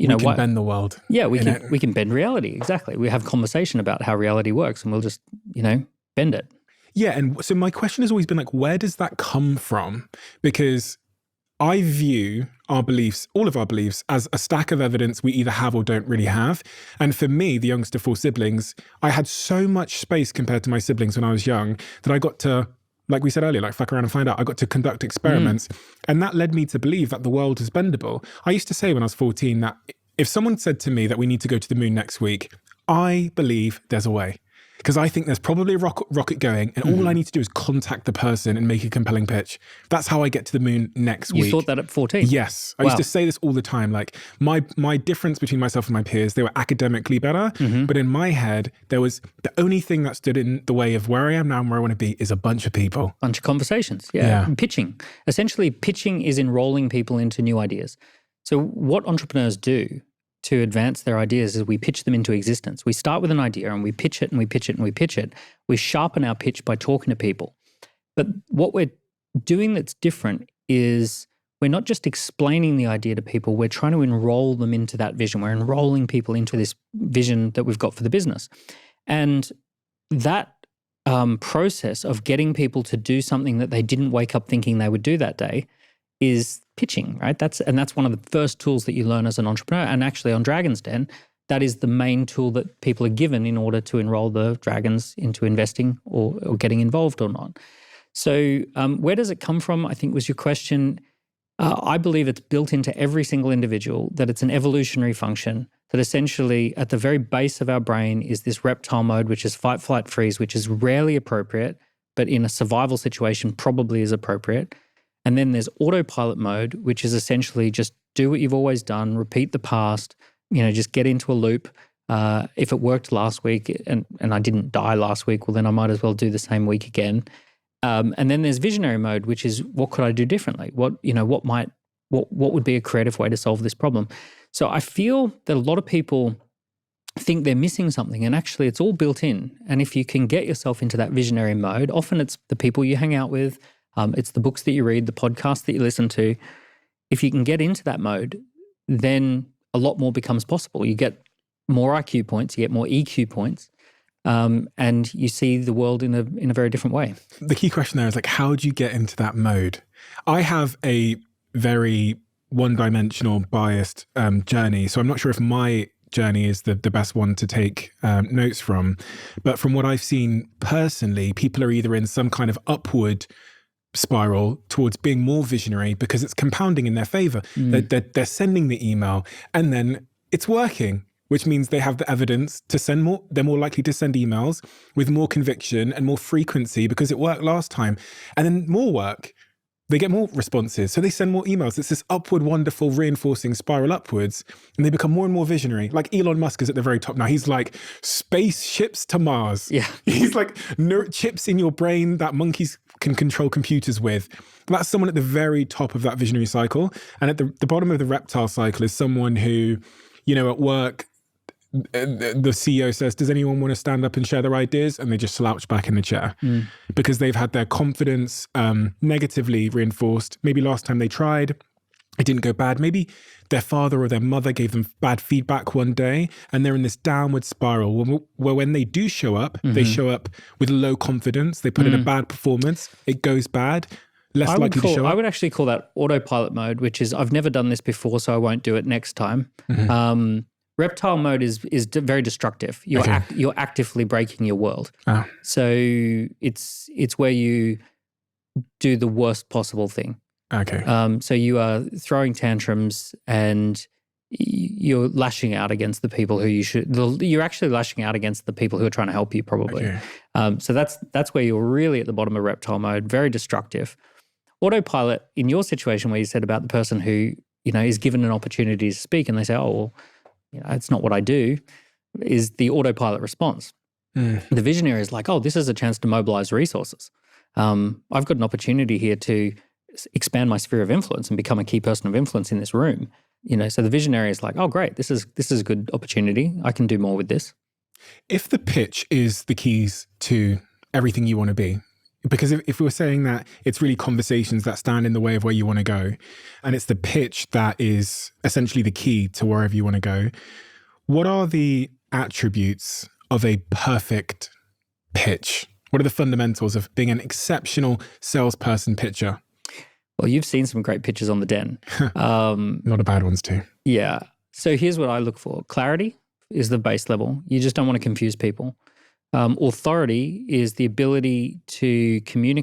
we can why, bend the world. Yeah, we can bend reality. Exactly. We have conversation about how reality works, and we'll just bend it. Yeah, and so my question has always been like, where does that come from? Because I view our beliefs, all of our beliefs, as a stack of evidence we either have or don't really have. And for me, the youngest of 4 siblings, I had so much space compared to my siblings when I was young that I got to, like we said earlier, like fuck around and find out. I got to conduct experiments. And that led me to believe that the world is bendable. I used to say when I was 14 that if someone said to me that we need to go to the moon next week, I believe there's a way. Because I think there's probably a rocket going, and all I need to do is contact the person and make a compelling pitch. That's how I get to the moon next week. You thought that at 14? Yes. I used to say this all the time. Like my difference between myself and my peers, they were academically better, but in my head, there was the only thing that stood in the way of where I am now and where I want to be is a bunch of people. Bunch of conversations. Yeah. Pitching. Essentially, pitching is enrolling people into new ideas. So what entrepreneurs do to advance their ideas is we pitch them into existence. We start with an idea and we pitch it and we pitch it and we pitch it. We sharpen our pitch by talking to people. But what we're doing that's different is we're not just explaining the idea to people, we're trying to enroll them into that vision. We're enrolling people into this vision that we've got for the business. And that process of getting people to do something that they didn't wake up thinking they would do that day is pitching, right? That's one of the first tools that you learn as an entrepreneur. And actually on Dragon's Den, that is the main tool that people are given in order to enroll the dragons into investing or getting involved or not. So where does it come from, I think was your question. I believe it's built into every single individual, that it's an evolutionary function, that essentially at the very base of our brain is this reptile mode, which is fight, flight, freeze, which is rarely appropriate, but in a survival situation probably is appropriate. And then there's autopilot mode, which is essentially just do what you've always done, repeat the past, just get into a loop. If it worked last week and I didn't die last week, well, then I might as well do the same week again. And then there's visionary mode, which is what could I do differently? What would be a creative way to solve this problem? So I feel that a lot of people think they're missing something, and actually it's all built in. And if you can get yourself into that visionary mode, often it's the people you hang out with, it's the books that you read, the podcasts that you listen to. If you can get into that mode, then a lot more becomes possible. You get more IQ points, you get more EQ points, and you see the world in a very different way. The key question there is like, how do you get into that mode? I have a very one-dimensional biased journey, so I'm not sure if my journey is the best one to take notes from. But from what I've seen personally, people are either in some kind of upward spiral towards being more visionary because it's compounding in their favor. They're sending the email and then it's working, which means they have the evidence to send more. They're more likely to send emails with more conviction and more frequency because it worked last time. And then more work, they get more responses. So they send more emails. It's this upward, wonderful, reinforcing spiral upwards. And they become more and more visionary. Like Elon Musk is at the very top now. He's like, spaceships to Mars. Yeah. He's like, chips in your brain that monkeys can control computers with. That's someone at the very top of that visionary cycle. And at the bottom of the reptile cycle is someone who, at work, the CEO says, does anyone want to stand up and share their ideas? And they just slouch back in the chair because they've had their confidence negatively reinforced. Maybe last time they tried, it didn't go bad. Maybe their father or their mother gave them bad feedback one day and they're in this downward spiral where when they do show up, they show up with low confidence. They put in a bad performance. It goes bad. Less likely to show up. I would actually call that autopilot mode, which is, I've never done this before, so I won't do it next time. Reptile mode is very destructive. You're actively breaking your world. Oh. So it's where you do the worst possible thing. Okay. So you are throwing tantrums and you're lashing out against the people who you're actually lashing out against the people who are trying to help you probably. Okay. So that's where you're really at the bottom of reptile mode, very destructive. Autopilot, in your situation where you said about the person who, is given an opportunity to speak and they say, oh, well, it's not what I do, is the autopilot response. The visionary is like, oh, this is a chance to mobilize resources. I've got an opportunity here to expand my sphere of influence and become a key person of influence in this room. So the visionary is like, oh, great, this is a good opportunity. I can do more with this. If the pitch is the keys to everything you want to be, Because if we were saying that it's really conversations that stand in the way of where you want to go, and it's the pitch that is essentially the key to wherever you want to go, what are the attributes of a perfect pitch? What are the fundamentals of being an exceptional salesperson pitcher? Well, you've seen some great pitches on The Den. A lot of bad ones too. Yeah. So here's what I look for. Clarity is the base level. You just don't want to confuse people. Authority is the ability to communicate